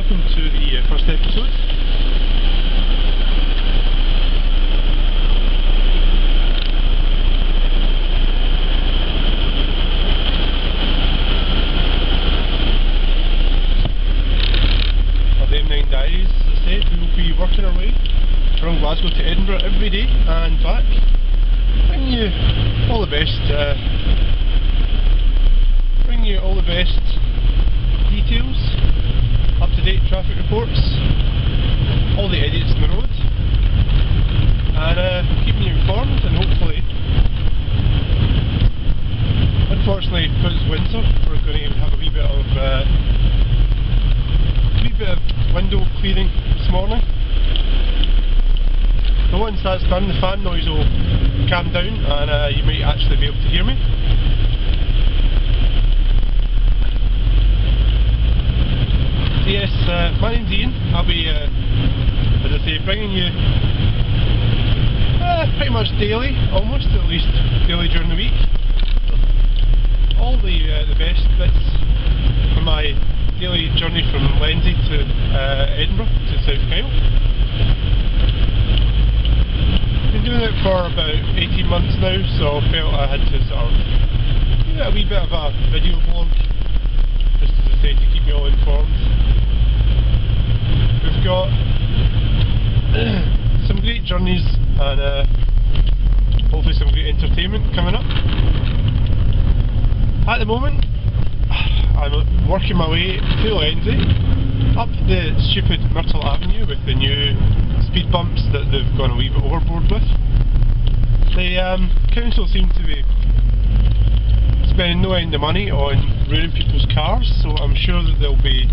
welcome to the first episode. Of the M9 Diaries, as I said, we will be working our way from Glasgow to Edinburgh every day and back, bringing you all the best, details, up-to-date traffic reports, all the idiots on the road, and keeping you informed. And hopefully, unfortunately, because it's winter, we're going to have a wee bit of window clearing this morning. But once that's done, the fan noise will calm down, and you might actually be able to hear me. Yes, my name's Ian. I'll be, as I say, bringing you pretty much daily, almost at least daily during the week, all the best bits from my daily journey from Lenzie to Edinburgh to South Kyle. Been doing it for about 18 months now, so I felt I had to sort of do a wee bit of a video vlog, just as I say, to keep you all informed. We've got some great journeys and hopefully some great entertainment coming up. At the moment, I'm working my way to Lenzie, up the stupid Myrtle Avenue with the new speed bumps that they've gone a wee bit overboard with. The council seem to be spending no end of money on ruining people's cars, so I'm sure that they'll be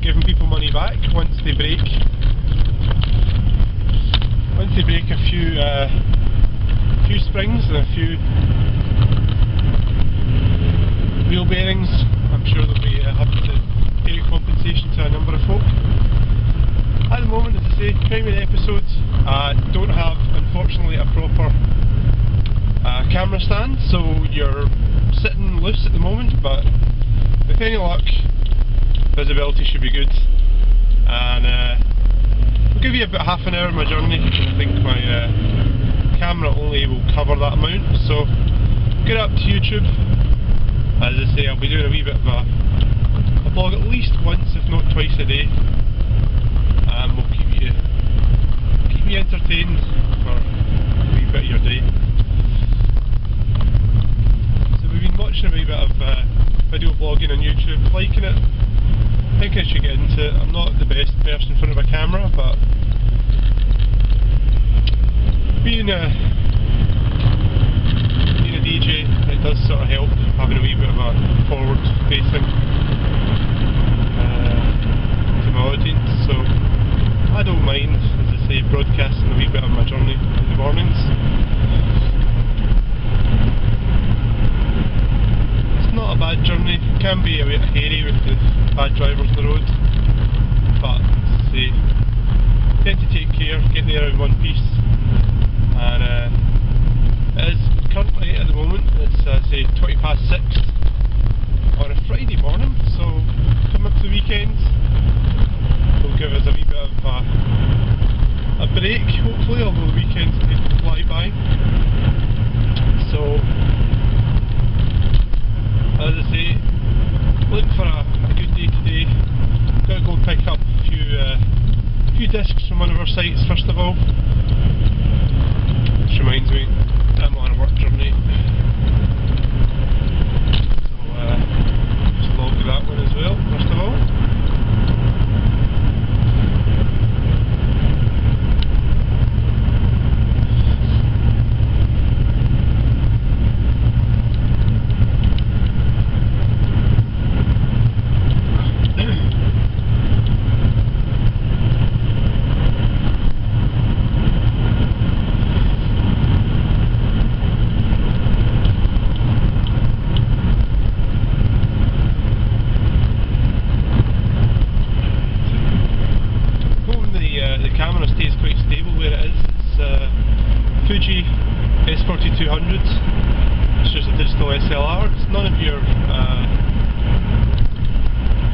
giving people money back once they break a few springs and a few wheel bearings. I'm sure they'll be happy to pay compensation to a number of folk. At the moment, as I say, primary episodes don't have, unfortunately, a proper camera stand, so you're sitting loose at the moment, but with any luck, visibility should be good, and I'll give you about half an hour of my journey. I think my camera only will cover that amount, so get up to YouTube. As I say, I'll be doing a wee bit of a vlog at least once, if not twice a day, and we'll keep you entertained for a wee bit of your day. So we've been watching a wee bit of video blogging on YouTube, liking it. I think I should get into it. I'm not the best person in front of a camera, but being a DJ, it does sort of help having a wee bit of a forward facing to my audience, so I don't mind, as I say, broadcasting a wee bit of my journey in the mornings. It's not a bad journey. It can be a bit hairy with the bad drivers on the road, but as I say, tend to take care, get there in one piece, and it is currently, at the moment, it's say 6:20 on a Friday morning, so coming up to the weekend will give us a wee bit of a break, hopefully, although the weekends tend to fly by. So, as I say, looking for a good day today. Got to go and pick up a few discs from one of our sites first of all. Which reminds me, I'm on a work journey, so just log that one as well first of all.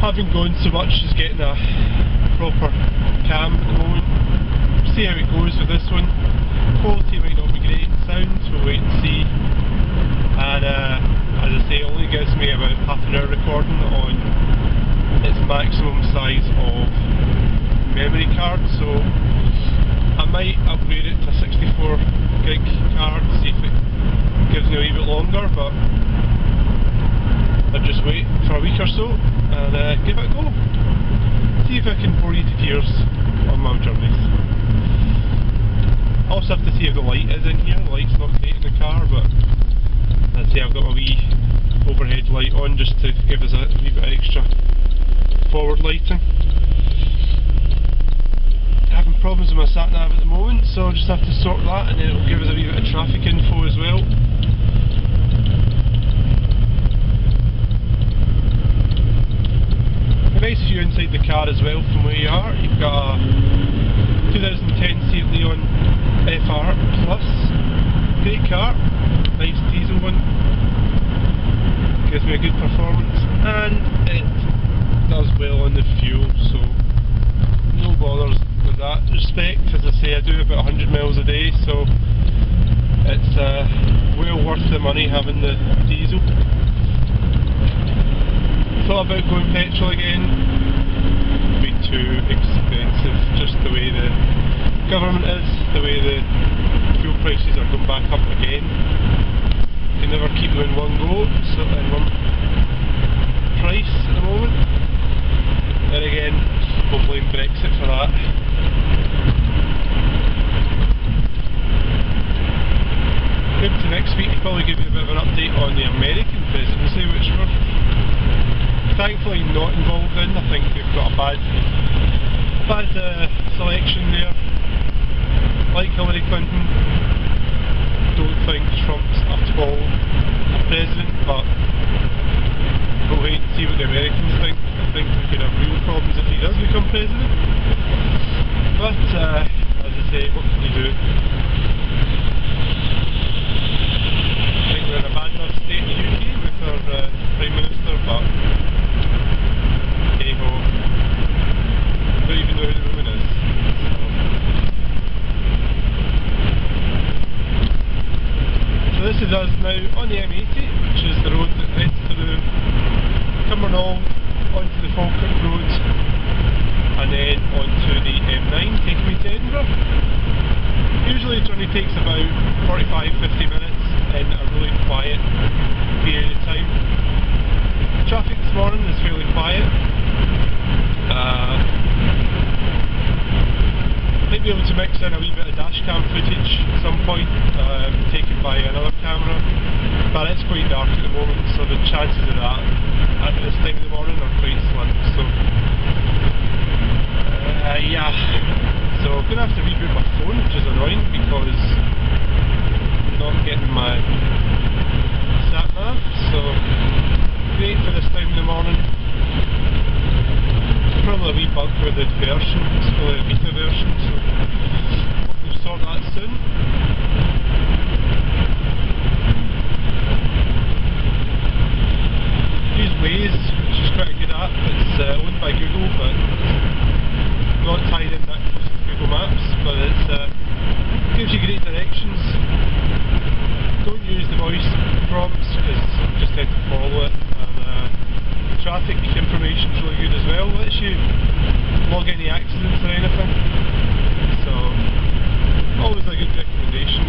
haven't gone so much as getting a proper cam at the moment. See how it goes with this one. Quality might not be great, sound, we'll wait and see. And as I say, it only gives me about half an hour recording on its maximum size of memory card, so I might upgrade it to a 64 gig card, see if it gives me a wee bit longer, but I'll just wait for a week or so and give it a go. See if I can bore you to tears on my journeys. I also have to see if the light is in here. The light's not great in the car, but I'd say I've got my wee overhead light on just to give us a wee bit extra forward lighting. Having problems with my sat nav at the moment, so I'll just have to sort that, and then it'll give us a wee bit of traffic info as well. A nice view inside the car as well from where you are. You've got a 2010 Seat Leon FR Plus, great car, nice diesel one, gives me a good performance, and it does well on the fuel, so no bothers with that respect. As I say, I do about 100 miles a day, so it's well worth the money having the diesel. Thought about going petrol again, it'd be too expensive, just the way the government is, the way the fuel prices are going back up again. You can never keep them in one go, so in one price at the moment. Then again, we'll blame Brexit for that. Maybe to next week, I'll probably give you a bit of an update on the American presidency, which we're thankfully not involved in. I think we've got a bad selection there. Like Hillary Clinton, don't think Trump's at all a president, but we'll wait and see what the Americans think. I think we could have real problems if he does become president. But as I say, what can you do? I think we're in a bad enough state in the UK with our Prime Minister, but hey ho, I don't even know who the woman is. So this is us now on the M80, which is the road that heads through Cumbernauld, onto the Falkirk Road, and then onto the M9, taking me to Edinburgh. Usually the journey takes about 45-50 minutes in a really quiet period of time. Traffic this morning is fairly quiet. Might be able to mix in a wee bit of dashcam footage at some point, taken by another camera, but it's quite dark at the moment, so the chances of that at this time of the morning are quite slim. So yeah, so I'm going to have to reboot my phone, which is annoying because I'm not getting my sat nav, so great for this time in the morning. Probably a wee bug with the version, it's probably a beta version, so hope we'll sort that soon. Use Waze, which is quite a good app. It's owned by Google, but not tied in that close to Google Maps, but it gives you great directions. Don't use the voice prompts because you just tend to follow it. Traffic information is really good as well, lets you log any accidents or anything, so always a good recommendation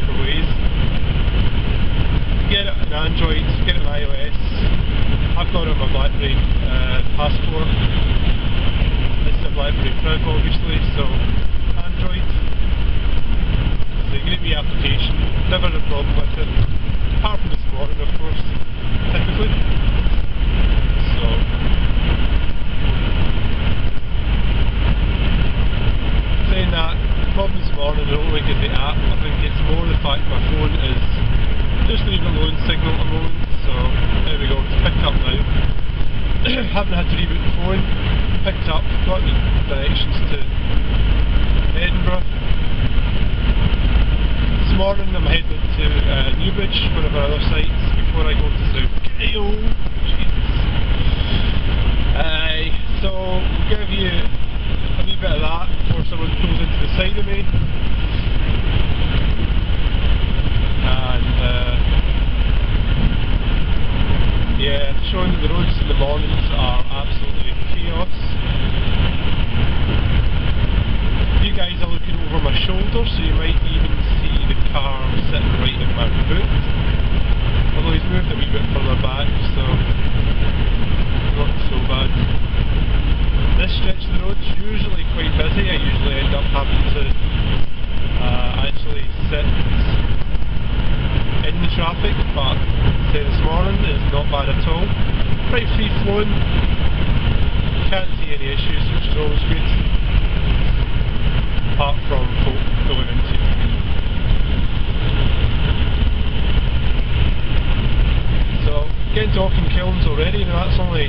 for Waze. Get it on Android, get it on iOS. I've got it on my BlackBerry Passport. This is a BlackBerry Prime obviously, so Android. It's a great wee application, never had a problem with it, apart from this morning of course, typically. So, saying that, the problem this morning, I don't think it's the app, I think it's more the fact my phone is just leaving a low signal at the moment, so there we go, it's picked up now. Haven't had to reboot the phone, picked up, got the directions to Edinburgh. This morning I'm heading to Newbridge, one of our other sites, before I go to South Gale. Jesus. mornings are absolutely chaos. You guys are looking over my shoulder, so you might even see the car sitting right in my boot. Although he's moved a wee bit further back, so not so bad. This stretch of the road's usually quite busy. I usually end up having to actually sit in the traffic, but say this morning it's not bad at all. Quite free flowing. Can't see any issues, which is always good. Apart from folk pulling into you. So getting to Auckland Kilns already. Now that's only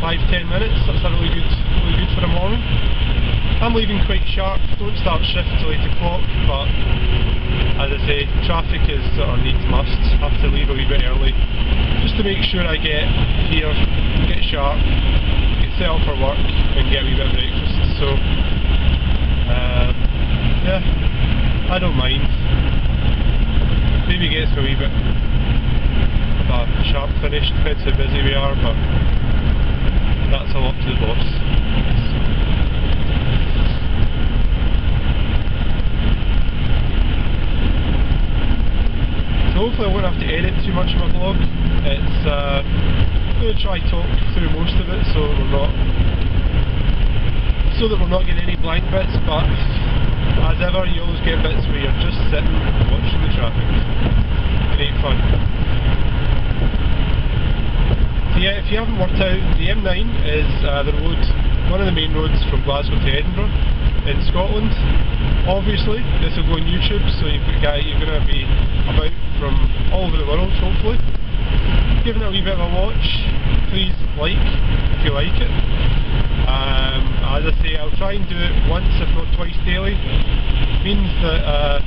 5-10 minutes. That's a really good for the morning. I'm leaving quite sharp. Don't start shift till 8 o'clock, but as I say, traffic is sort of needs must. Have to leave a wee bit early just to make sure I get here, get sharp, get set up for work, and get a wee bit of breakfast. So yeah, I don't mind. Maybe gets me a wee bit of a sharp finish, depends how busy we are, but that's a lot to the boss. So hopefully I won't have to edit too much of my vlog. It's I'm going to try talk through most of it so that we're not getting any blank bits, but as ever you always get bits where you're just sitting watching the traffic. It ain't fun. So yeah, if you haven't worked out, the M9 is the road, one of the main roads from Glasgow to Edinburgh in Scotland. Obviously, this will go on YouTube, so you're going to be about from all over the world, hopefully. Giving it a wee bit of a watch. Please like if you like it. As I say, I'll try and do it once, if not twice daily. Means that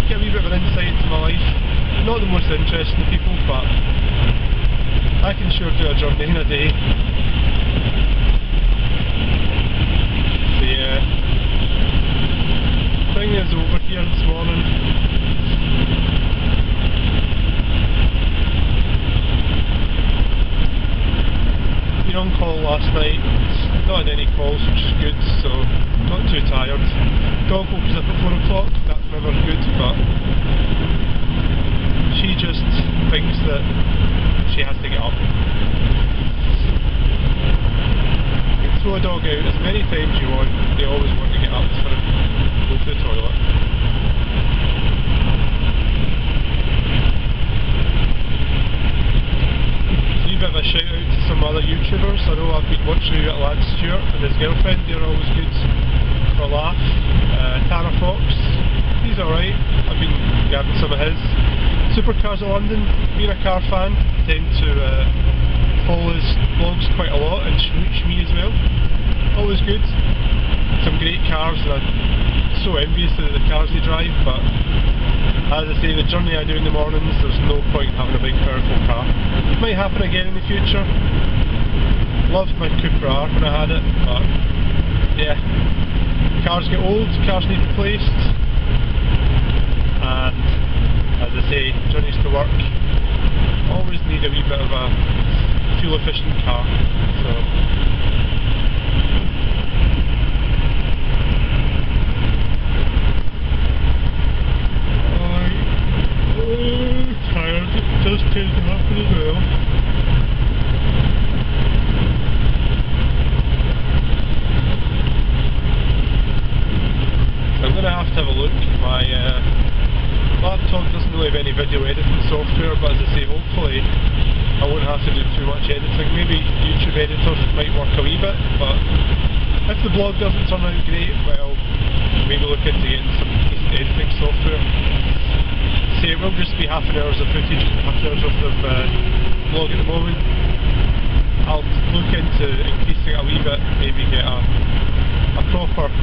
get a wee bit of an insight into my life. Not the most interesting to people, but I can sure do a journey in a day. So yeah, thing is over here this morning. Been on call last night, not had any calls, which is good, so not too tired. Dog woke us up at 4 o'clock, that's never good, but she just thinks that she has to get up. You can throw a dog out as many times you want, they always want to get up for it, go to the toilet. Bit of a shout out to some other YouTubers. I know I've been watching you at Lad Stewart and his girlfriend, they're always good for a laugh. Tana Fox, he's alright, I've been grabbing some of his. Supercars of London, being a car fan, I tend to follow his vlogs quite a lot and smooch me as well. Always good. Some great cars and I'm so envious of the cars they drive, but as I say, the journey I do in the mornings, there's no point in having a big powerful car. It might happen again in the future. Loved my Cupra R when I had it, but yeah, cars get old, cars need replaced, and as I say, journeys to work always need a wee bit of a fuel efficient car. So tired, it does tend to happen as well. So I'm going to have a look. My laptop doesn't really have any video editing software, but as I say, hopefully I won't have to do too much editing. Maybe YouTube editors might work a wee bit, but if the blog doesn't turn out great, well, maybe look into getting some decent editing software. It will just be half an hour's of footage, half an hour's worth of vlog at the moment. I'll look into increasing it a wee bit, maybe get a proper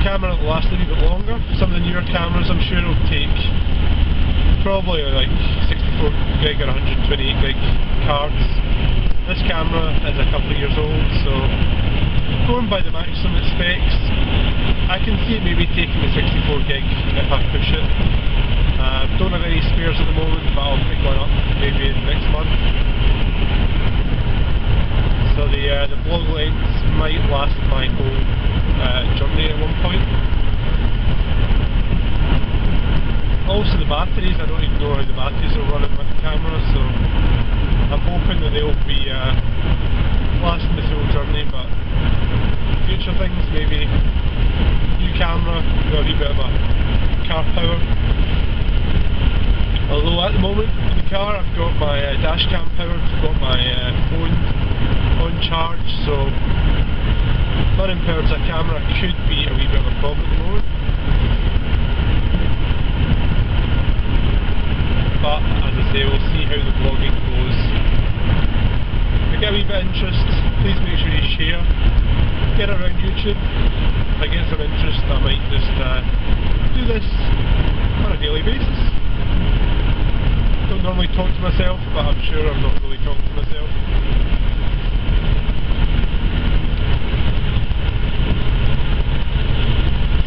camera that lasts a wee bit longer. Some of the newer cameras I'm sure will take probably like 64 gig or 128 gig cards. This camera is a couple of years old, so going by the maximum specs, I can see it maybe taking the 64 gig if I push it. Don't have any spares at the moment, but I'll pick one up maybe next month. So the vlog lengths might last my whole journey at one point. Also the batteries, I don't even know how the batteries are running with the camera, so I'm hoping that they'll be lasting the full journey, but future things, maybe new camera, got a wee bit of a car power. Although at the moment in the car I've got my dash cam powered, I've got my phone on charge, so running powered as a camera could be a wee bit of a problem at the moment. But as I say, we'll see how the vlogging goes. If you get a wee bit of interest, please make sure you share. Get around YouTube. If I get some interest, I might just do this on a daily basis. Don't normally talk to myself, but I'm sure I'm not really talking to myself.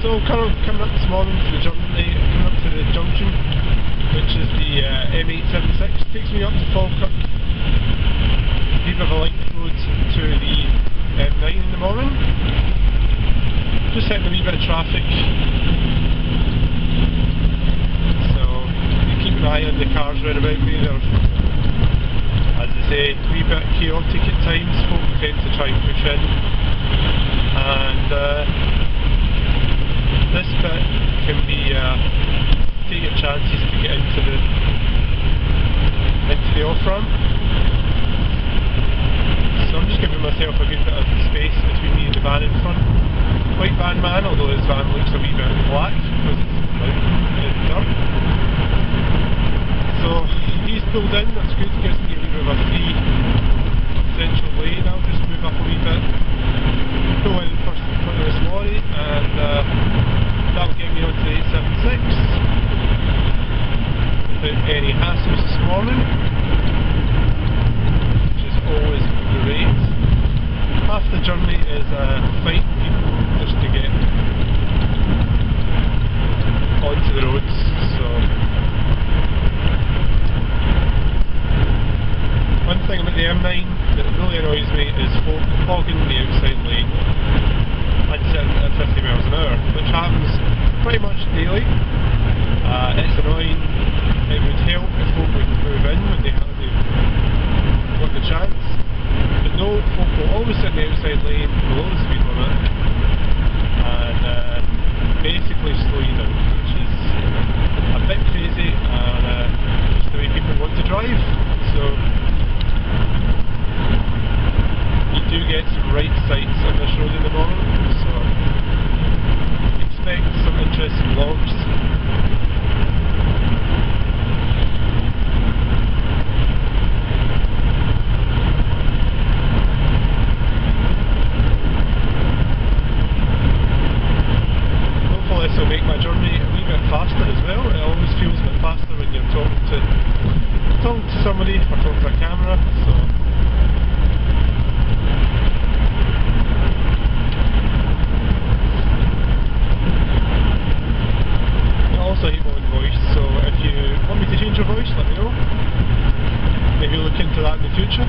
So kind of coming up this morning to the journey, coming up to the junction, which is the M876. Takes me up to Falkirk. A bit of a link road to the M9 in the morning. Just hitting a wee bit of traffic. Keep an eye on the cars round about me. They're, as I say, a wee bit chaotic at times. Folk tend to try and push in, and this bit can be take your chances to get into the off ramp. So I'm just giving myself a good bit of space between me and the van in front. White van man, although this van looks a wee bit black because it's out in the dark. So he's pulled in, that's good, gives me a wee bit of a free central lane. I'll just move up a wee bit, pull in first in front of this lorry, and that'll get me onto the 876 without any hassles this morning, which is always great. Half the journey is fighting people just to get onto the roads, so one thing about the M9 that really annoys me is folk clogging the outside lane and sitting at 50 miles an hour, which happens pretty much daily. It's annoying. It would help if folk would move in when they got the chance, but no, folk will always sit in the outside lane below the speed limit and basically slow you down, which is a bit crazy and just the way people want to drive. So you do get some right sights on this road in the morning, so expect some interesting vlogs. Hopefully this will make my journey a wee bit faster as well. It always feels a bit faster when you're talking to somebody or talking to a camera, so I also hate my own voice, so if you want me to change your voice, let me know. Maybe look into that in the future.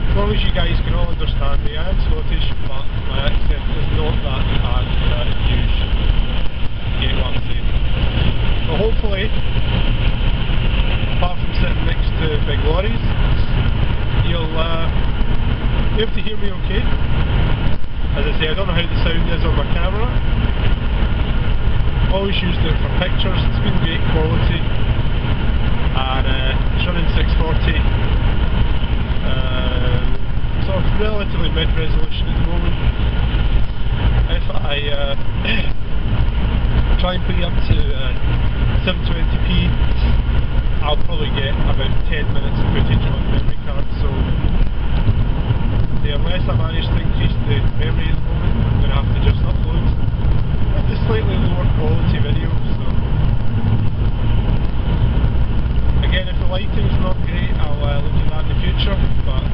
As long as you guys can all understand me, I am Scottish, but my accent is not that bad that you get what I'm saying. But hopefully, apart from sitting next to big lorries, you'll be able to hear me okay. As I say, I don't know how the sound is on my camera. Always used it for pictures, it's been great quality, and it's running 640, sort of relatively mid resolution at the moment. If I try and put it up to 720p, I'll probably get about 10 minutes of footage on the memory card, so unless I manage to increase the memory at the moment, I'm going to have to just upload with a slightly lower quality video. So again, if the lighting's not great, I'll look at that in the future, but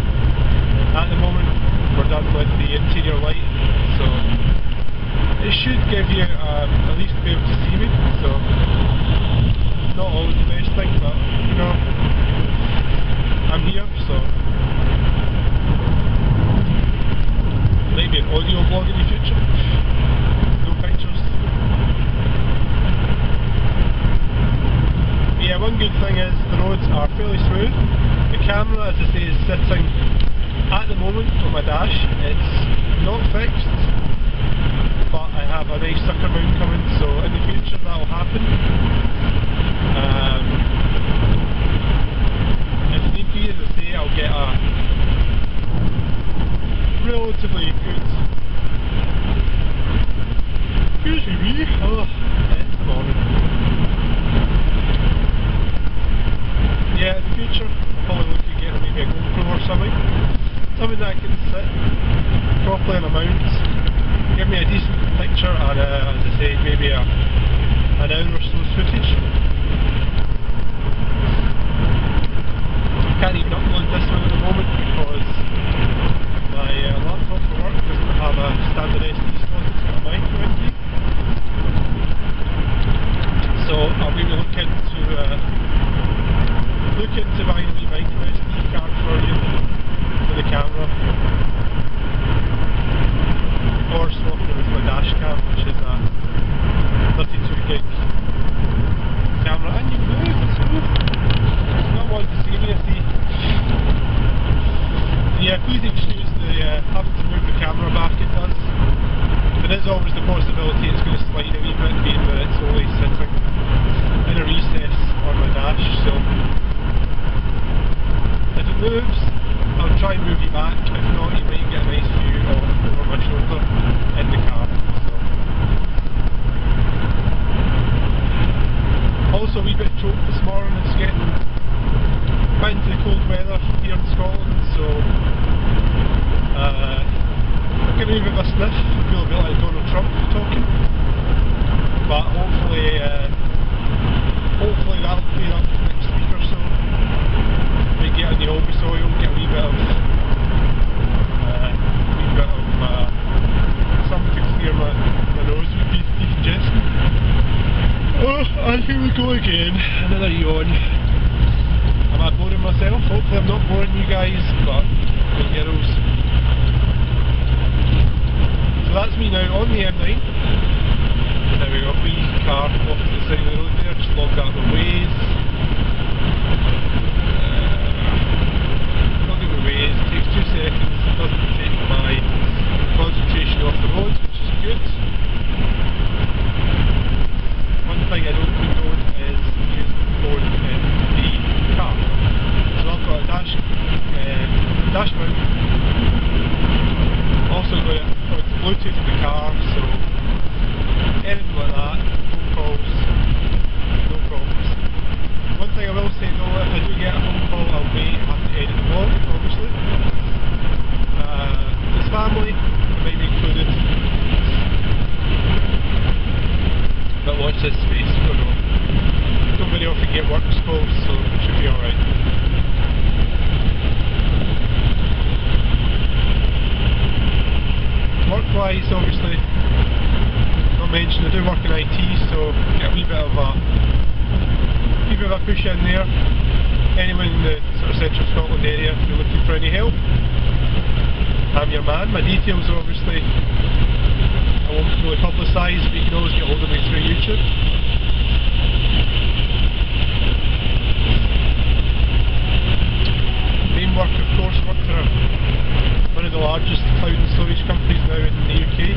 at the moment we're done with the interior light, so it should give you always the best thing, but you know, I'm here, so maybe an audio blog in the future. No pictures. Yeah, one good thing is the roads are fairly smooth. The camera, as I say, is sitting at the moment on my dash. It's not fixed, but I have a nice sucker mount coming, so in the future that will happen. If need be, as I say, I'll get a relatively good... Excuse me, oh, it's the morning. Yeah, in the future, I'll probably look at getting maybe a GoPro or something. Something that I can sit properly on a mount, give me a decent picture and as I say, maybe an hour or so's footage. I can't even upload this one at the moment because my laptop for work doesn't have a standard SD slot, it's got a micro SD. So I'll maybe look into buying a wee micro SD card for you, for the camera. Or swapping it with my dash cam, which is a 32 gig camera. And you move, it's smooth. Not wanting to see me, I see. Yeah, please excuse the having to move the camera back, it does. There is always the possibility it's going to slide a wee bit, being that it's only sitting in a recess on my dash, so if it moves, I'll try and move you back. If not, you might get a nice view over my shoulder in the car. So. Also a wee bit choked this morning, it's getting quite into the cold weather here in Scotland, so I'm getting a wee bit of a sniff. I feel a bit like Donald Trump talking, but hopefully that'll clear up next week or so. Might get on the Alby soil, get a wee bit of something to clear my nose with decongestant. Oh, and here we go again, another yawn. Am I boring myself? Hopefully I'm not boring you guys, but the girls. So that's me now on the M9. There we go, wee car off to the side of the road there, just logged out the Waze. Logging the Waze, takes 2 seconds, doesn't take my concentration off the road, which is good. One thing I don't condone is using the phone in the car. So I've got a dash mount. Also got Bluetooth in the car, so anything like that, phone calls, no problems. One thing I will say though, if I do get a phone call, I may have to edit the vlog, obviously. This family, it might be included. But watch this space, don't very often get work calls, so it should be alright. Work-wise, obviously, not mentioned, I do work in IT, so get a wee bit of a push in there. Anyone in the sort of central Scotland area, if you're looking for any help, I'm your man. My details are obviously, I won't really publicise, but you can always get hold of me through YouTube. Main work, of course, work for one of the largest cloud and storage companies now in the UK.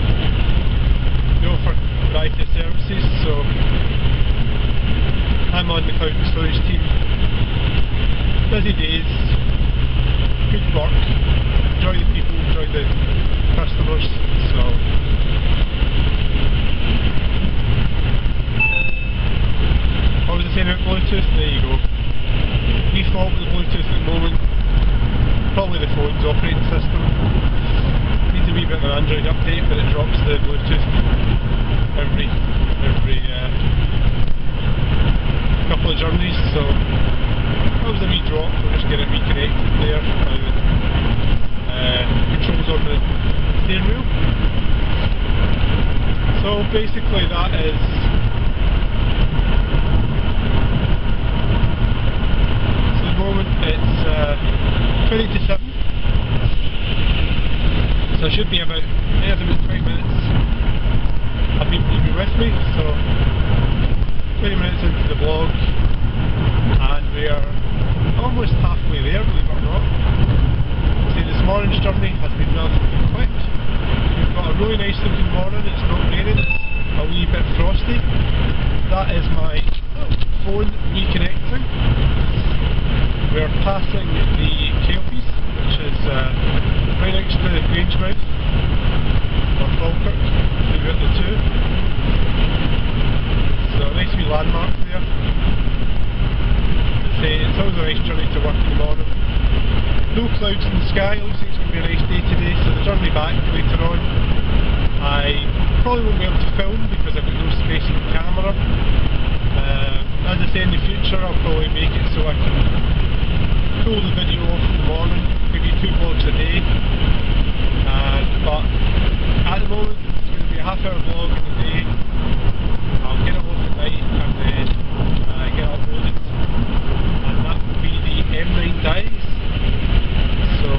They offer a variety of services, so I'm on the cloud and storage team. Busy days, good work, enjoy the people, enjoy the customers, so what was I saying about Bluetooth? There you go. Default with the Bluetooth at the moment, probably the phone's operating system. Needs a wee bit of an Android update, but it drops the Bluetooth every couple of journeys, so that was a wee drop. We'll just get it reconnected there now that controls on the steering wheel. So basically that is we're almost halfway there, believe it or not. See, this morning's journey has been relatively quick. We've got a really nice looking morning, it's not raining, it's a wee bit frosty. That is my phone reconnecting. We're passing the Kelpies, which is right next to Grangemouth, or Falkirk, maybe at the two. So a nice wee landmark there. It's always a nice journey to work in the morning. No clouds in the sky, looks like it's going to be a nice day today, so the journey back later on I probably won't be able to film because I've got no space in the camera. As I say, in the future I'll probably make it so I can pull the video off in the morning, maybe 2 vlogs a day. But at the moment it's going to be a half-hour vlog in the day. I'll get it off at night and then get it uploaded, and that will be the M9 Diaries. So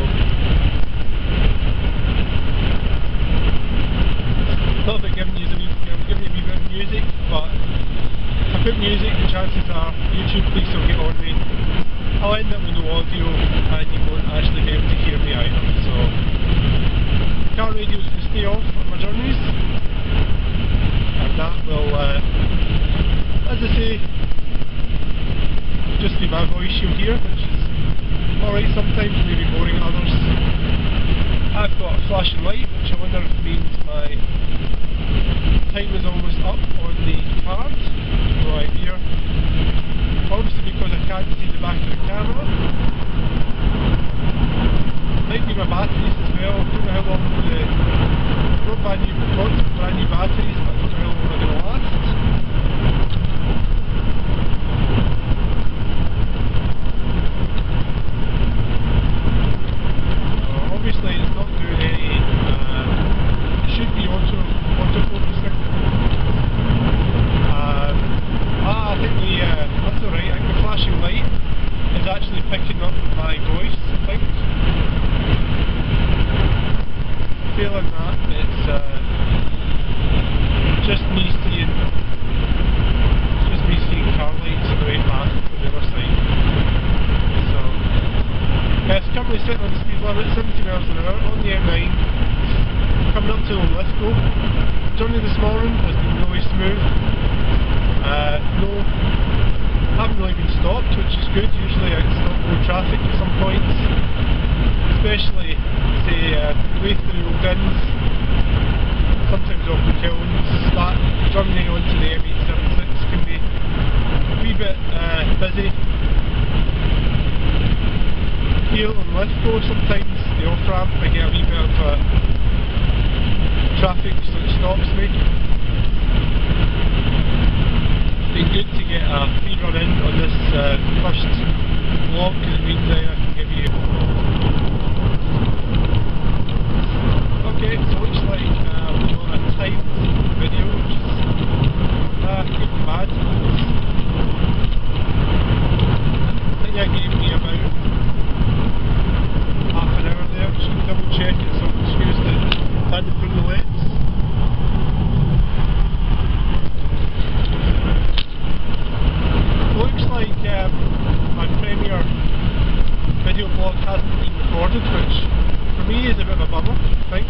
thought about giving you a wee bit of music, but if I put music, the chances are YouTube police will get on me. I'll end up with no audio and you won't actually be able to hear me either. So car radio is going to stay off on my journeys, and that will, as I say, just be my voice you'll hear, which is alright sometimes, maybe boring at others. I've got a flashing light, which I wonder if means my time is almost up on the card. No idea. Obviously because I can't see the back of the camera. Might be my batteries as well. I don't know how long I've got brand new batteries, but I don't know how long they're going to last. Obviously it's not doing any, it should be auto-focusing. I think that's alright, I think the flashing light is actually picking up my voice, I think. Failing that, it's just me seeing car lights on the way past from the other side. So it's currently sitting on the speed limit, 70 miles an hour on the M9, coming up to Lithgow. The journey this morning has been really smooth. Haven't really been stopped, which is good. Usually I stop road traffic at some points, especially say the way through Old Inns, sometimes off the Kilns. That journey onto the M876 can be a wee bit busy. Here on Lithgow, sometimes the off-ramp I get a wee bit of traffic so it stops me. It's been good to get a free run in on this first vlog, because it means I can give you... Okay, so it looks like we're on a timed video, which is good and bad. I think that gave me about half an hour there, just to double check it, so excuse the standing from the lights. Looks like my premiere video blog hasn't been recorded, which for me is a bit of a bummer, I think.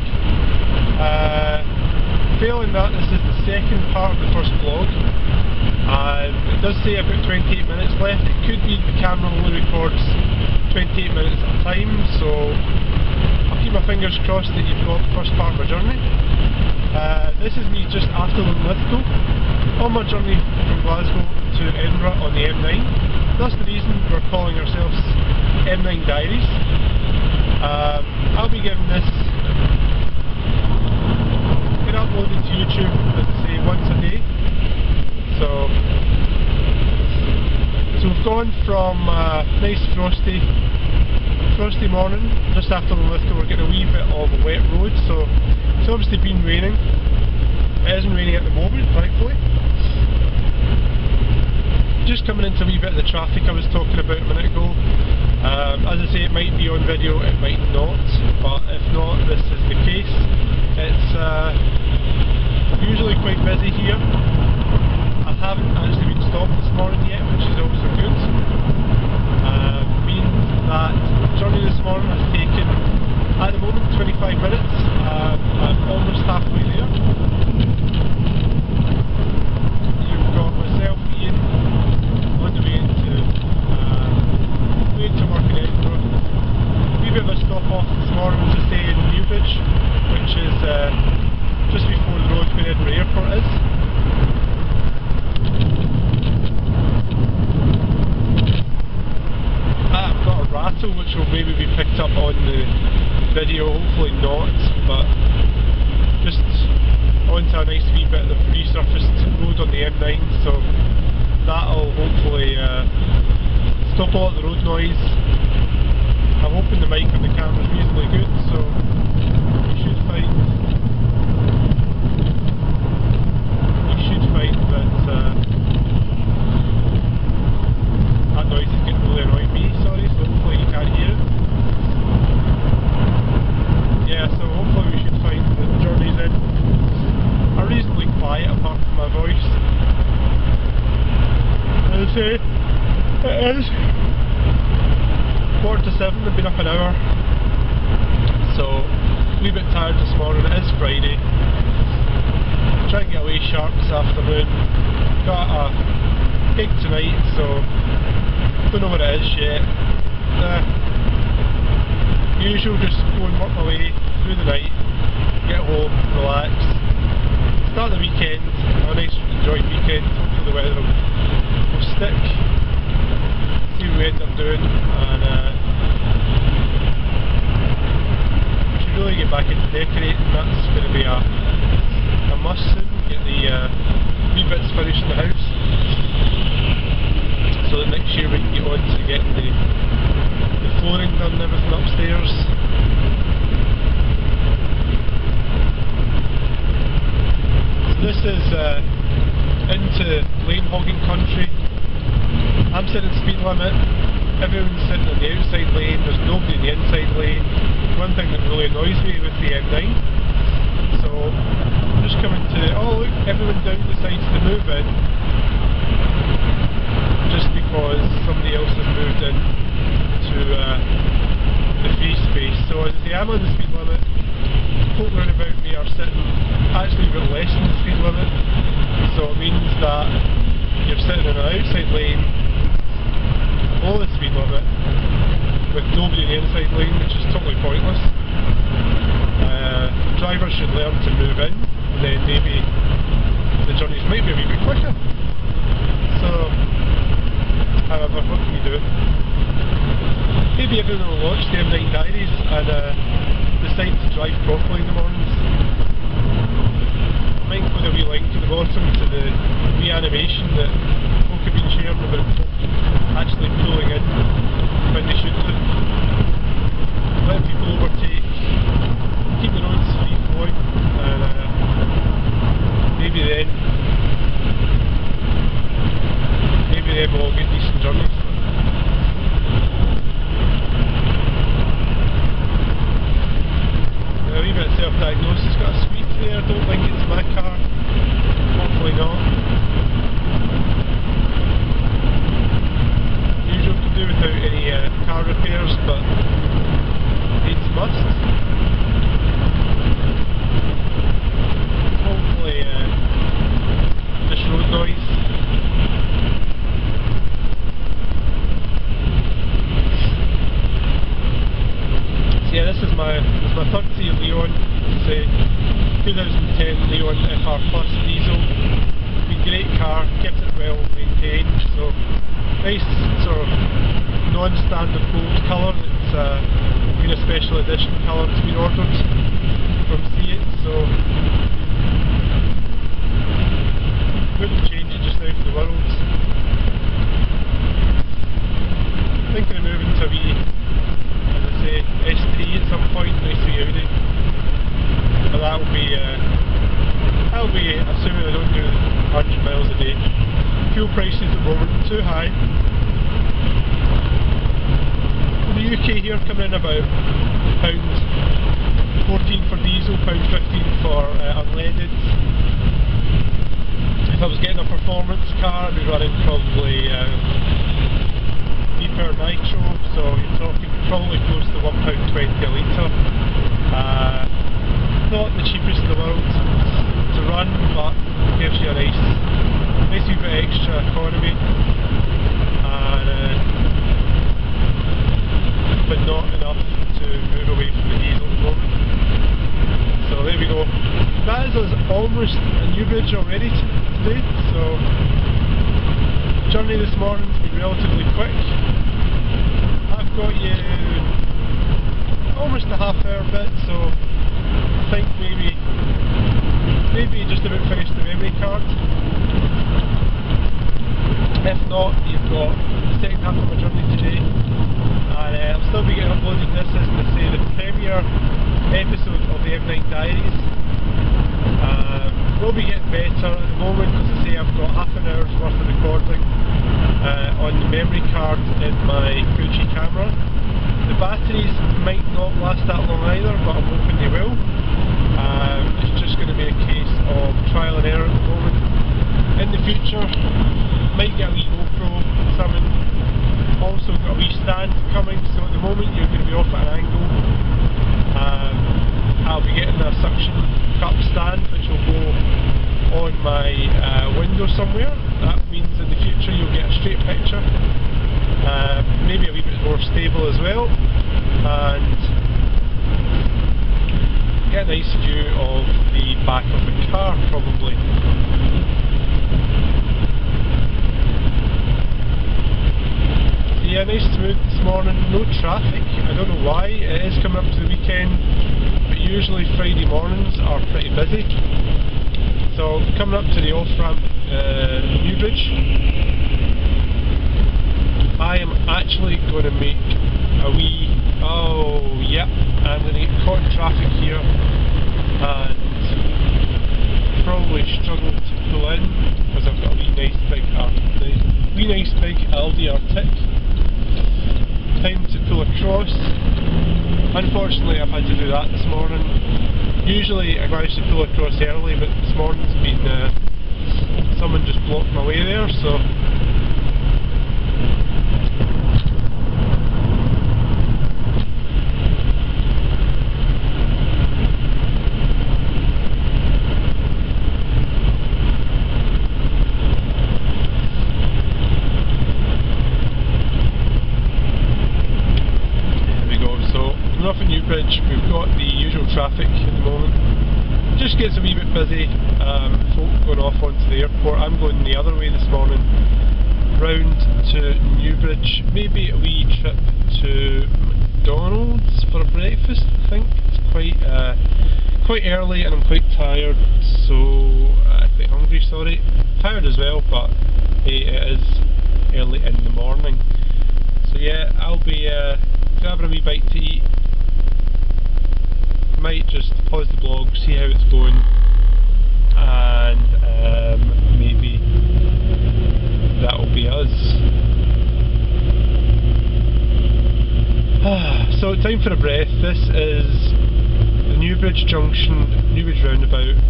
Failing that, this is the second part of the first vlog. It does say about 28 minutes left. It could be the camera only records 28 minutes at a time, so I'll keep my fingers crossed that you've got the first part of my journey. This is me just after Lithgow, on my journey from Glasgow to Edinburgh on the M9. That's the reason we're calling ourselves M9 Diaries. I'll be giving this, get uploaded to YouTube, let's say once a day. So we've gone from nice frosty morning, just after Lithgow. We're getting a wee bit of a wet road, so it's obviously been raining. It isn't raining at the moment, thankfully. Just coming into a wee bit of the traffic I was talking about a minute ago. As I say, it might be on video, it might not, but if not, this is the case. It's usually quite busy here. I haven't actually been stopped this morning yet, which is also good. title, which will maybe be picked up on the video, hopefully not, but just onto a nice wee bit of resurfaced road on the M9, so that'll hopefully stop a lot of the road noise. I'm hoping the mic on the camera is reasonably good, so you should find that that noise is getting really annoying me, sorry, so hopefully you can't hear it. Yeah, so hopefully we should find that the journey's in a reasonably quiet apart from my voice. As I say, it is 6:45, I've been up an hour, so a wee bit tired this morning. It is Friday. Try and get away sharp this afternoon. Got a gig tonight, so don't know what it is yet. Usual, just go and work my way through the night, get home, relax, start the weekend, a nice enjoying weekend. Hopefully the weather will stick, see what we end up doing, and we should really get back into decorating. That's going to be a must soon, get the wee bits finished in the house, so that next year we can get on to getting the flooring done and everything upstairs. So this is into lane hogging country. I'm sitting at speed limit, everyone's sitting in the outside lane, there's nobody in the inside lane. One thing that really annoys me with the M9, so I'm just coming to, oh look, everyone down decides to move in just because somebody else has moved in to the free space. So as I say, I'm on the speed limit, folk round about me are sitting actually a bit less than the speed limit, so it means that you're sitting in an outside lane below the speed limit with nobody in the inside lane, which is totally pointless. Drivers should learn to move in, and then maybe the journeys might be a wee bit quicker. So, however, what can you do? Maybe everyone will watch the M9 Diaries and decide to drive properly in the mornings. I might put a wee link at the bottom to the wee animation that folk have been sharing about actually pulling in when they should do. Let people overtake, keep the roads free flowing, and maybe then we'll get decent journeys. A wee bit of self-diagnosis, got a squeak there, don't think it's my car, hopefully not. Usual to do without any car repairs, but needs must. Hopefully this road noise. So yeah, this is my third C Leon. It's a 2010 Leon FR Plus diesel. It's been a great car, kept it well maintained, so nice sort of non-standard gold colour. It's been a special edition colour, it's been ordered from Seat, so wouldn't change it just now for the world. Thinking of moving to a wee, as I say, S3 at some point, nice wee Audi. But that'll be, assuming I don't do 100 miles a day. Fuel prices at the moment too high. In the UK here coming in about £14 for diesel, £15 for unleaded. If I was getting a performance car, I'd be running probably deeper nitro, so you're talking probably close to £1.20 a litre. Not the cheapest in the world to run, but gives you a nice wee bit extra economy, and but not enough to move away from the diesel at the moment. So there we go. That is us almost a new bridge already today, so journey this morning's been relatively quick. I've got you half of my journey today, and I'll still be getting uploaded. This is, let's say, the premiere episode of the M9 Diaries. Will be getting better at the moment. As I say, I've got half an hour's worth of recording on the memory card in my Fuji camera. The batteries might not last that long either, but I'm hoping they will. It's just going to be a case of trial and error at the moment. In the future, might get a wee GoPro summon. Also got a wee stand coming, so at the moment you're going to be off at an angle. I'll be getting a suction cup stand which will go on my window somewhere. That means in the future you'll get a straight picture, maybe a wee bit more stable as well, and get a nice view of the back of the car probably. Yeah, nice smooth this morning, no traffic. I don't know why, it is coming up to the weekend, but usually Friday mornings are pretty busy. So coming up to the off-ramp Newbridge, I am actually going to make a wee, oh yep, I'm going to get caught in traffic here and probably struggle to pull in because I've got a wee nice big Aldi Arctic. Time to pull across. Unfortunately I've had to do that this morning. Usually I manage to pull across early, but this morning's been someone just blocked my way there, so off at Newbridge. We've got the usual traffic at the moment. Just gets a wee bit busy, folk going off onto the airport. I'm going the other way this morning, round to Newbridge. Maybe a wee trip to McDonald's for a breakfast. I think it's quite early and I'm quite tired, so quite hungry, sorry. Tired as well, but hey, it is early in the morning. So yeah, I'll be grabbing a wee bite to eat. Might just pause the vlog, see how it's going, and maybe that'll be us. So time for a breath. This is the Newbridge Junction, Newbridge roundabout.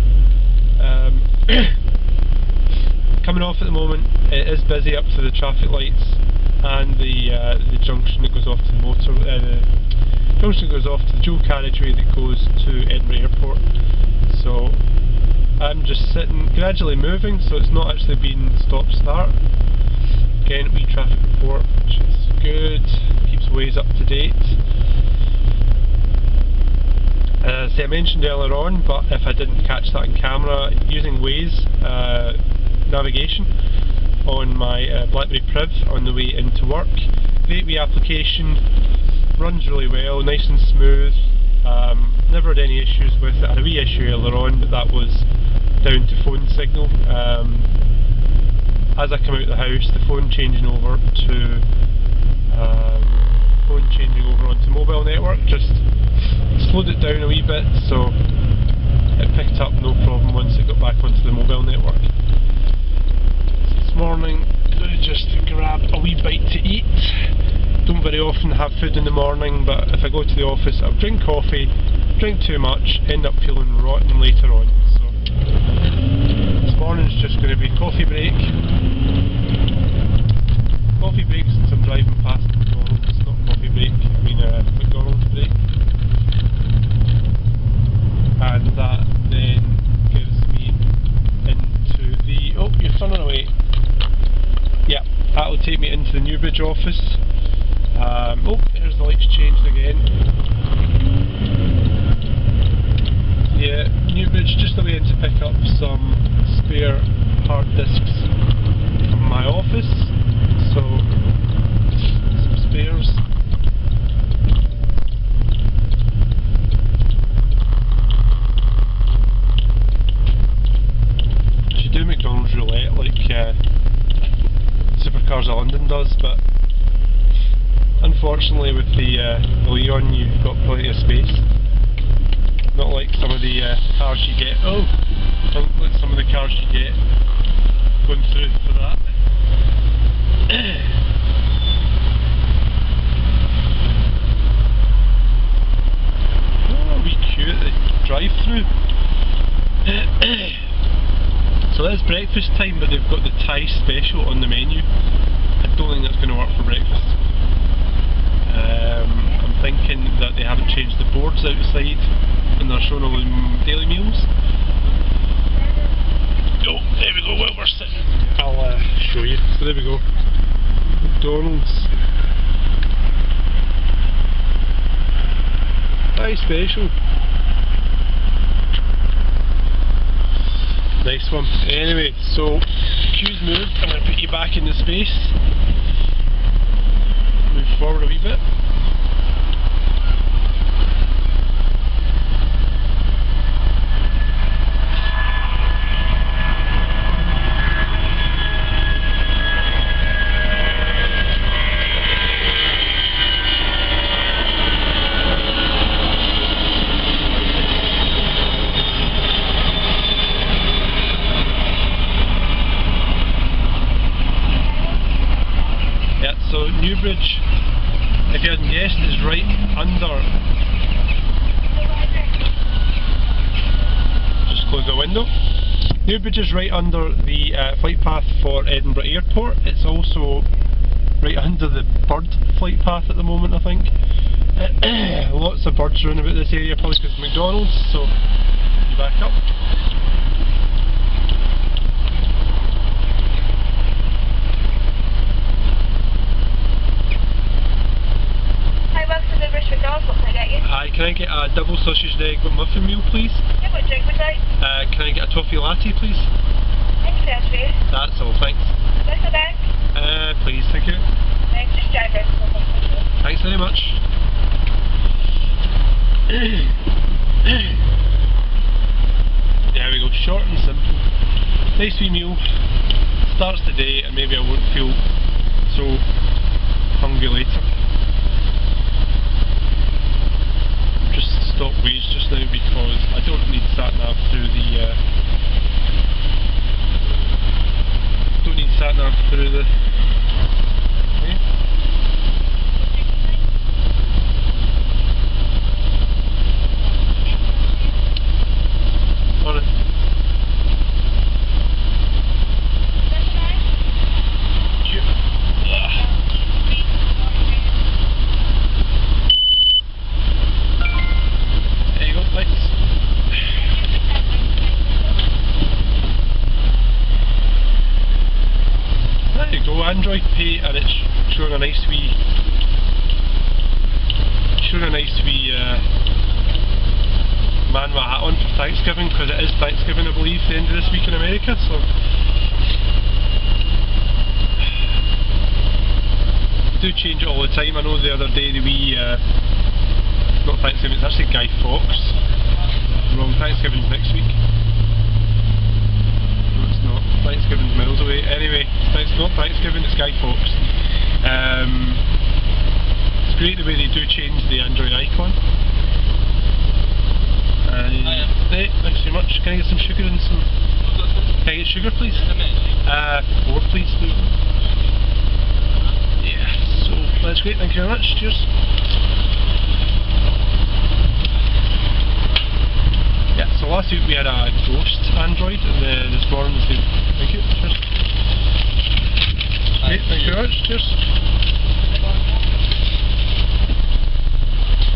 Coming off at the moment, it is busy up to the traffic lights and the junction that goes off to the junction goes off to the dual carriageway that goes to Edinburgh Airport. So I'm just sitting, gradually moving, so it's not actually been stop-start. Again, wee traffic report, which is good, keeps Waze up to date. As I mentioned earlier on, but if I didn't catch that in camera, using Waze navigation on my BlackBerry Priv on the way into work. Great wee application, runs really well, nice and smooth, never had any issues with it. I had a wee issue earlier on, but that was down to phone signal. As I come out of the house, the phone changing over onto mobile network just slowed it down a wee bit, so it picked up no problem once it got back onto the mobile network. This morning, I'm going to just grab a wee bite to eat. Don't very often have food in the morning, but if I go to the office I'll drink coffee, drink too much, end up feeling rotten later on. So this morning's just going to be coffee break. Coffee break since I'm driving past McDonald's, not coffee break, I mean McDonald's break. And that then gives me into the, oh, you're turning away. Yeah, that'll take me into the Newbridge office. Oh, there's the lights changed again. Yeah, Newbridge, just a way in to pick up some spare hard disks from my office. So, some spares. I should do McDonald's roulette like Supercars of London does, but Unfortunately, with the Leon, you've got plenty of space. Not like some of the cars you get. Like some of the cars you get going through for that. Oh, wee queue at the drive-through. So it's breakfast time, but they've got the Thai special on the menu. I don't think that's going to work for breakfast. I'm thinking that they haven't changed the boards outside and they're showing all the daily meals. Oh, there we go, where we're sitting. I'll show you. So there we go. McDonald's. Thai special. Nice one. Anyway, so queue's moved. I'm going to put you back in the space. Move forward a wee bit. So Newbridge, if you hadn't guessed, is right under. Just close the window. Newbridge is right under the flight path for Edinburgh Airport. It's also right under the bird flight path at the moment, I think. Lots of birds around about this area, probably because of McDonald's, so you back up. Hi, can I get a double sausage and egg McMuffin meal, please? Yeah, what drink would you like? Can I get a toffee latte, please? Thanks, Ashley. That's all, thanks. This a bag? Please, thank you. Thanks, just drive it. Thanks very much. There we go, short and simple. Nice wee meal. Starts the day and maybe I won't feel so hungry later. Stop waste just now because I don't need sat-nav through the okay. Alright. Android Pay, and it's showing a nice wee man with a hat on for Thanksgiving, because it is Thanksgiving I believe the end of this week in America, so they do change it all the time. I know the other day the wee not Thanksgiving, it's actually Guy Fawkes. Wrong, Thanksgiving's next week. Not Thanksgiving's miles away. Anyway, it's not Thanksgiving, it's Guy Fawkes. It's great the way they do change the Android icon. Hey, thanks very much. Can I get some sugar and some... Can I get sugar, please? 4, please. Yeah, so that's great. Thank you very much. Cheers. Yeah, so last week we had a ghost Android, and this morning it's good. Thank you. Cheers. Okay, thank you very much. Cheers.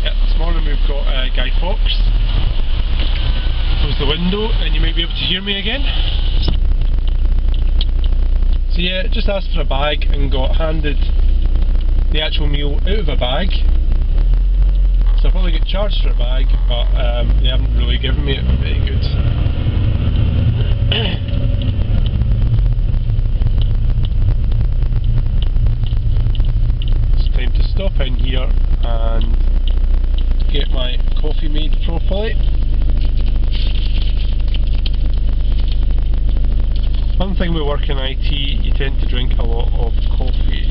Yeah, this morning we've got Guy Fawkes. Close the window and you might be able to hear me again. So yeah, just asked for a bag and got handed the actual meal out of a bag. So I'll probably get charged for a bag, but they haven't really given me it very good. It's time to stop in here and get my coffee made properly. One thing with working in IT, you tend to drink a lot of coffee.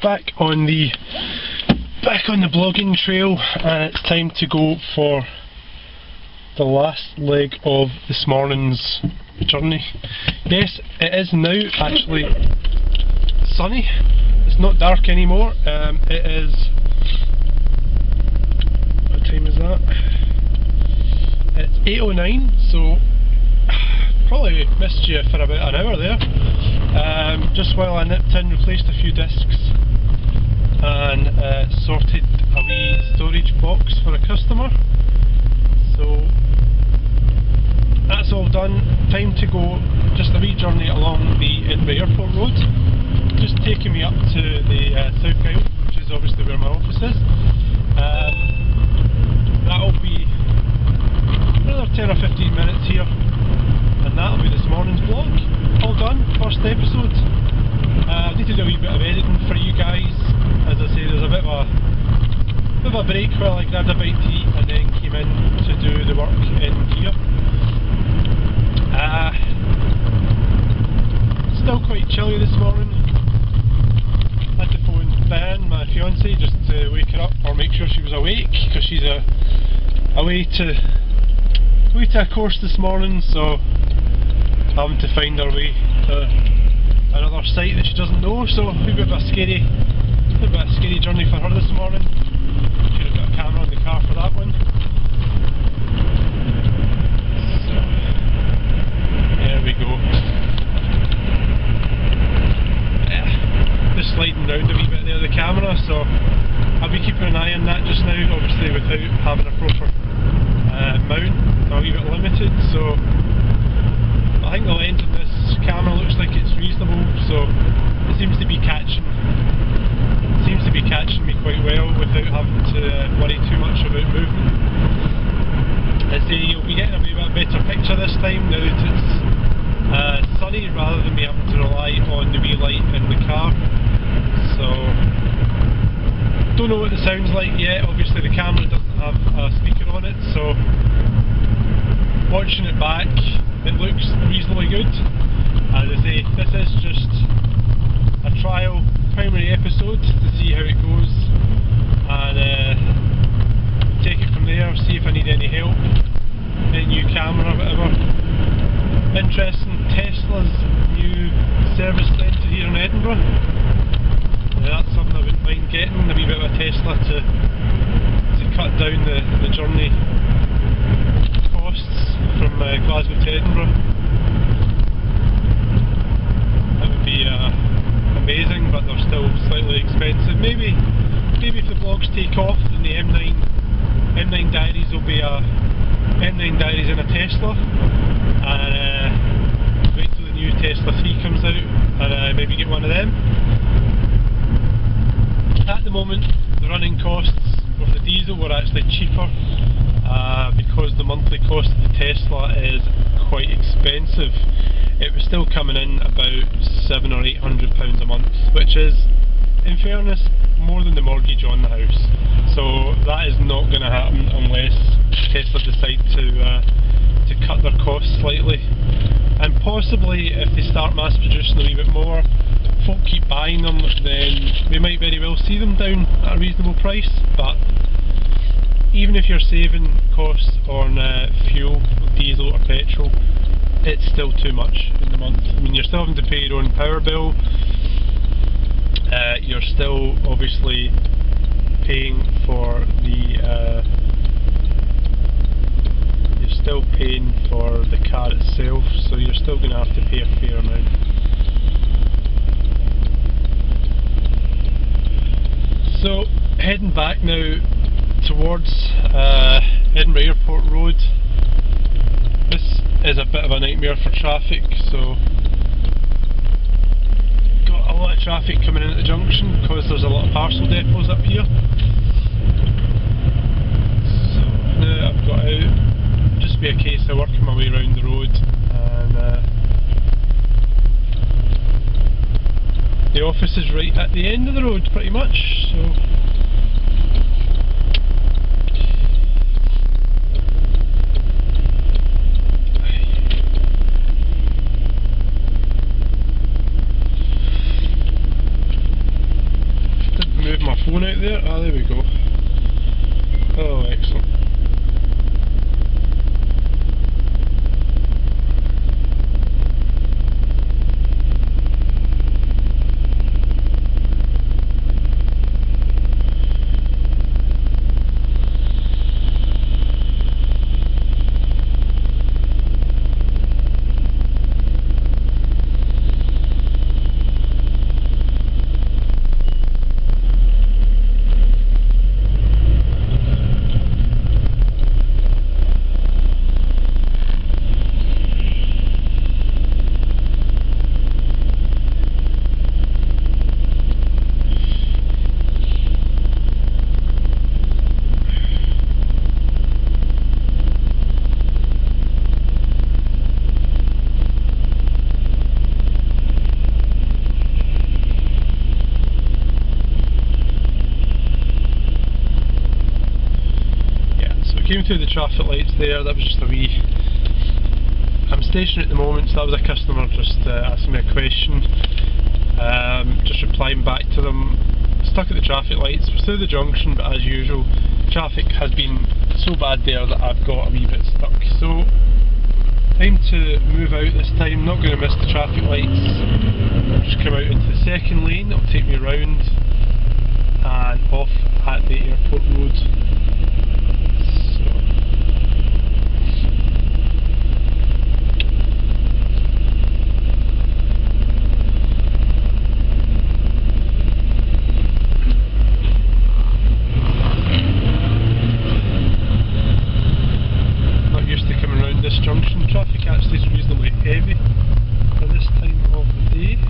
back on the blogging trail, and it's time to go for the last leg of this morning's journey. Yes, it is now actually sunny. It's not dark anymore. It is, what time is that? It's 8:09, so probably missed you for about an hour there. Just while I nipped in, replaced a few discs and sorted a wee storage box for a customer. So that's all done. Time to go just a wee journey along the Edinburgh Airport Road, just taking me up to the South Aisle, which is obviously where my office is. That'll be another 10 or 15 minutes here, and that'll be this morning's vlog. All done, first episode. I need to do a wee bit of editing for you guys. As I say, there's a bit of a break while I grabbed a bite to eat and then came in to do the work in here. Still quite chilly this morning. Had to phone Ben, my fiance, just to wake her up or make sure she was awake, because she's away to a course this morning, so having to find her way to another site that she doesn't know, so a bit of a scary journey for her this morning. Should have got a camera in the car for that one. So, there we go. Just sliding round a wee bit there, the camera, so I'll be keeping an eye on that just now, obviously without having a proper mount. I'm a wee bit limited, so I think the lens of this camera looks like it's reasonable, so it seems to be catching me quite well without having to worry too much about movement. I say you'll be getting a wee bit better picture this time now that it's sunny, rather than me having to rely on the wee light in the car. So don't know what it sounds like yet. Obviously the camera doesn't have a speaker on it, so watching it back, it looks reasonably good. As I say, this is just a trial primary episode to see how it goes, and take it from there, see if I need any help, any new camera, whatever. Interesting, Tesla's new service centre here in Edinburgh. That's something I wouldn't mind getting, a wee bit of a Tesla to cut down the journey costs from Glasgow to Edinburgh. That would be amazing, but they're still slightly expensive. Maybe if the vlogs take off, then the M9 Diaries will be a M9 Diaries in a Tesla, and wait till the new Tesla 3 comes out and maybe get one of them. At the moment, the running costs of the diesel were actually cheaper, because the monthly cost of the Tesla is quite expensive. It was still coming in about £700 or £800 a month, which is, in fairness, more than the mortgage on the house. So that is not going to happen unless Tesla decide to cut their costs slightly, and possibly if they start mass producing a wee bit more, folk keep buying them, then we might very well see them down at a reasonable price. But even if you're saving costs on fuel, diesel or petrol, it's still too much in the month. I mean, you're still having to pay your own power bill, you're still obviously paying for the car itself, so you're still going to have to pay a fair amount. So heading back now towards Edinburgh Airport Road. This is a bit of a nightmare for traffic, so got a lot of traffic coming in at the junction because there's a lot of parcel depots up here. So now I've got out, just be a case of working my way around the road, and the office is right at the end of the road pretty much, so came through the traffic lights there. That was just a wee... I'm stationary at the moment, so that was a customer just asking me a question. Just replying back to them. Stuck at the traffic lights, was through the junction, but as usual, traffic has been so bad there that I've got a wee bit stuck. So, time to move out this time. Not going to miss the traffic lights. Just come out into the second lane. It'll take me around and off at the airport road. This junction. Traffic actually is reasonably heavy for this time of the day.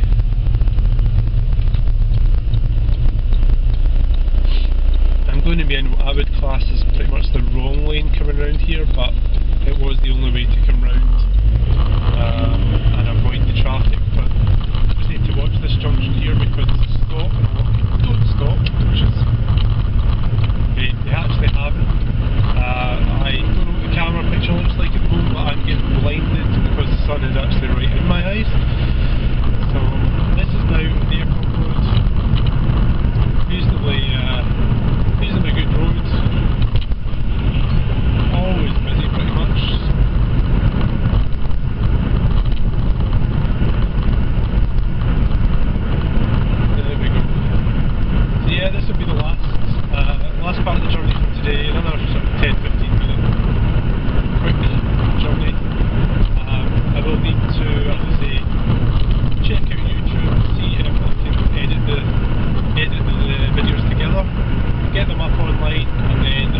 I'm going to be in what I would class as pretty much the wrong lane coming around here, but it was the only way to come round and avoid the traffic. But I just need to watch this junction here because stop and walk, don't stop, which is they actually haven't. I don't know what the camera picture looks like at the moment, but I'm getting blinded because the sun is actually right in my eyes. So this is now the airport road. Reasonably good road. Always busy pretty much. There we go. So yeah, this will be the last part of the journey from today. Another sort of 10-15 minute quick journey. I will need to, as I say, check out YouTube, see if I can edit the videos together, get them up online, and then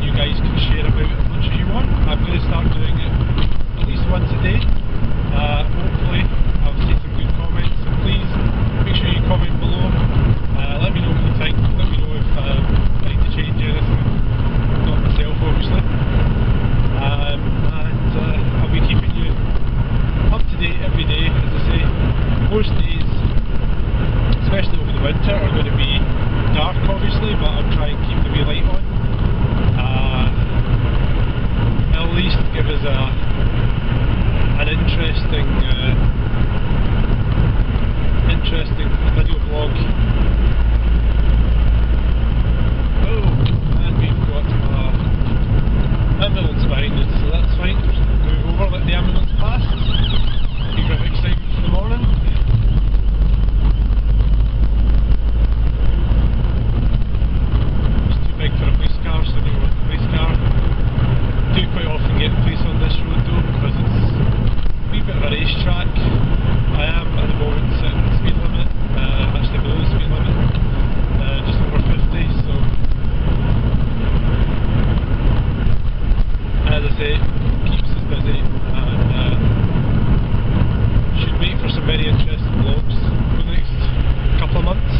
you guys can share about as much as you want. I'm going to start doing it at least once a day. Hopefully I'll see some good comments, so please make sure you comment below. Let me know what you think, let me know if I need to change anything, not myself obviously. And I'll be keeping you up to date every day. As I say, most days, especially over the winter, are going to be dark obviously, but I'll try and keep the wee light on. At least give us an interesting video vlog. Oh, and we've got ambulance behind us, so that's fine. Just move over, let the ambulance pass. Big bit of excitement for the morning. It's too big for a police car, so I need a police car. Do quite often get police on this road though, because it's a wee bit of a racetrack. I am at the moment sitting at the speed limit, actually below the speed limit, just over 50, so as I say, keeps us busy and should wait for some very interesting vlogs for the next couple of months.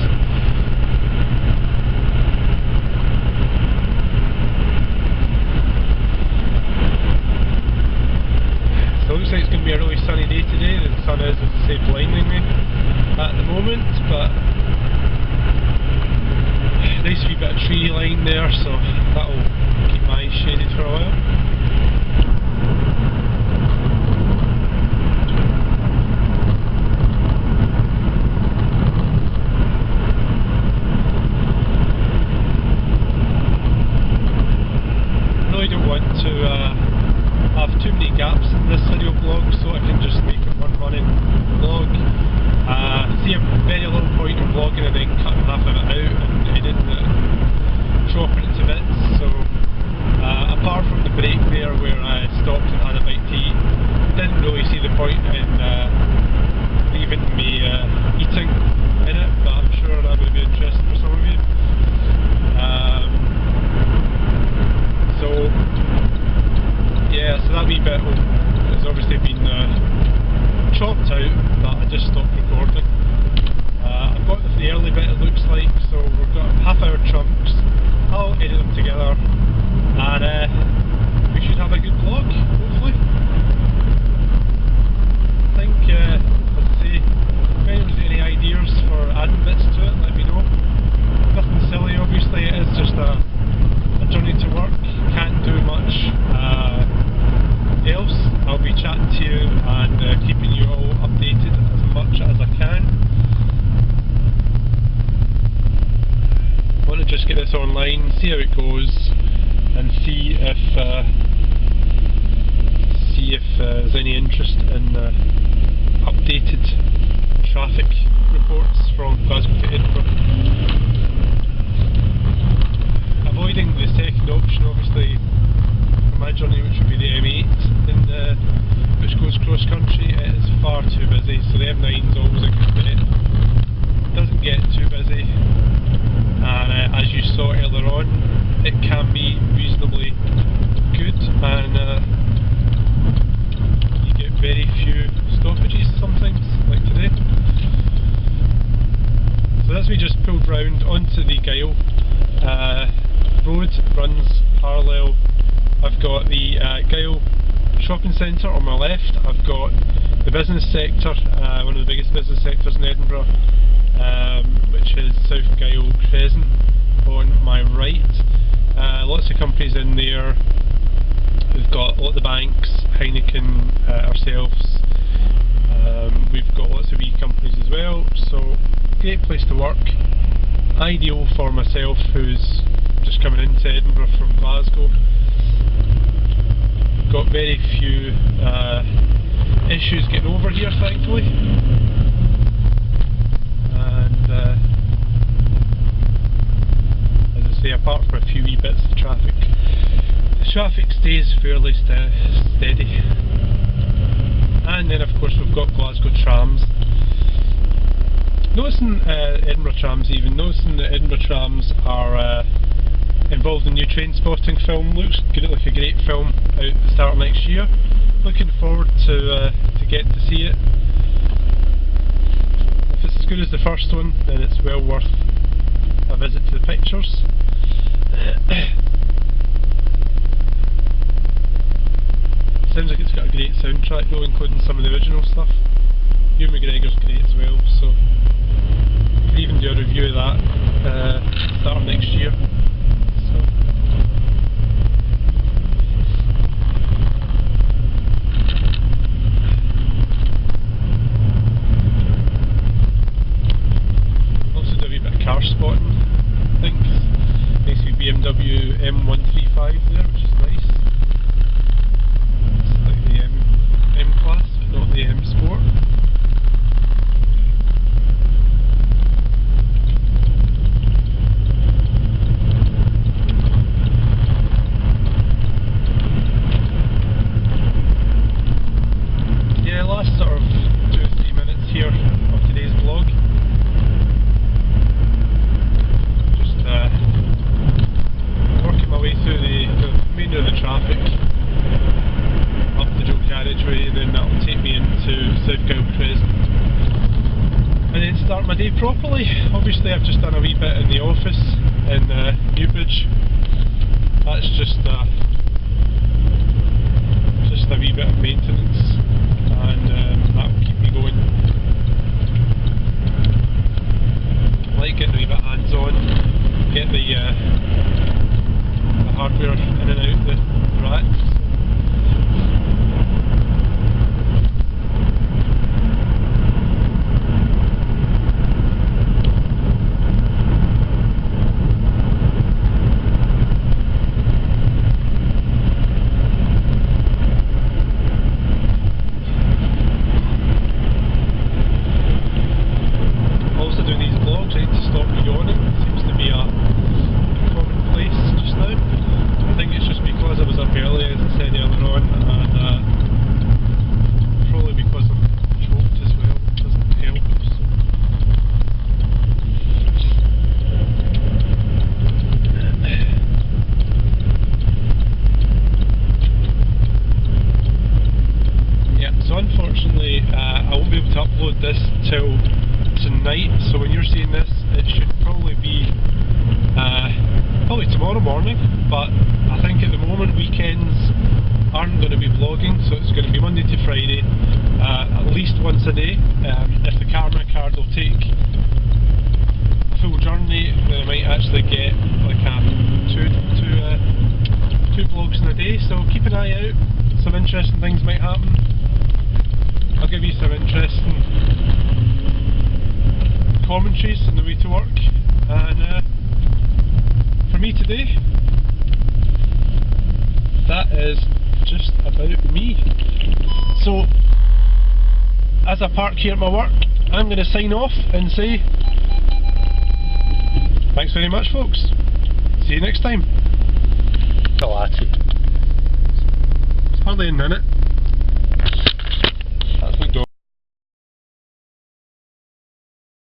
So it looks like it's going to be a really sunny day today. The sun is, as I say, blinding me at the moment, but nice wee bit of tree line there, so that'll keep my eyes shaded for a while. Really don't want to have too many gaps in this video vlog, so I can just make it one running vlog. See a very little point in vlogging and then cutting half of it out and editing it, chopping it to bits. So apart from the break there where I stopped and had a bite to eat, didn't really see the point in leaving me eating in it, but I'm sure that would be interesting for some of you. So yeah, so that wee bit has obviously been chopped out, but I just stopped recording. I've got the early bit, it looks like, so we've got half-hour chunks. I'll edit them together see how it goes and see if there's any interest in updated traffic reports from Glasgow to Edinburgh. Avoiding the second option, obviously, for my journey, which would be the M8, which goes cross country. It is far too busy, so the M9 is always a good bet. It doesn't get too busy, and as you saw earlier on, it can be reasonably good, and you get very few stoppages sometimes, like today. So as we just pulled round onto the Gyle, road runs parallel. I've got the Gyle shopping centre on my left, I've got the business sector, one of the biggest business sectors in Edinburgh, which is South Gyle Crescent on my right. Lots of companies in there. We've got a lot of the banks, Heineken, ourselves. We've got lots of wee companies as well, so great place to work. Ideal for myself who's just coming into Edinburgh from Glasgow. Got very few issues getting over here, thankfully. And as I say, apart from a few wee bits of traffic, the traffic stays fairly steady. And then of course we've got Glasgow trams. Noticing Edinburgh trams even, noticing that Edinburgh trams are involved in new train spotting film. Looks like a great film out at the start of next year. Looking forward to getting to see it. If it's as good as the first one, then it's well worth a visit to the pictures. Sounds like it's got a great soundtrack though, including some of the original stuff. Ewan McGregor's great as well, so I'll even do a review of that start of next year. Car spotting, I think. Nice wee BMW M135 there, which is nice. It's like the M class, but not the M Sport. Yeah, last sort of 2 or 3 minutes here of today's vlog. Working my way through the remainder of the traffic up the dual carriageway, and then that'll take me into South Gyle Crescent and then start my day properly. Obviously I've just done a wee bit in the office in Newbridge. That's just a wee bit of maintenance, and that will keep me going. I like getting a wee bit hands on, get the hardware in and out the racks. Also doing these vlogs, I need to stop yawning. It seems to be a commonplace just now. I think it's just because I was up early, as I said earlier on, and probably because I'm choked as well. It doesn't help. So. Yeah, so unfortunately I won't be able to upload this till tonight, so when you're seeing this it should probably be probably tomorrow morning, but I think at the moment weekends aren't going to be vlogging, so it's going to be Monday to Friday, at least once a day. If the camera card will take a full journey, then I might actually get like two vlogs in a day, so keep an eye out. Some interesting things might happen. I'll give you some interesting commentaries on the way to work, and for for me today. That is just about me. So, as I park here at my work, I'm going to sign off and say thanks very much, folks. See you next time. It's hardly a minute.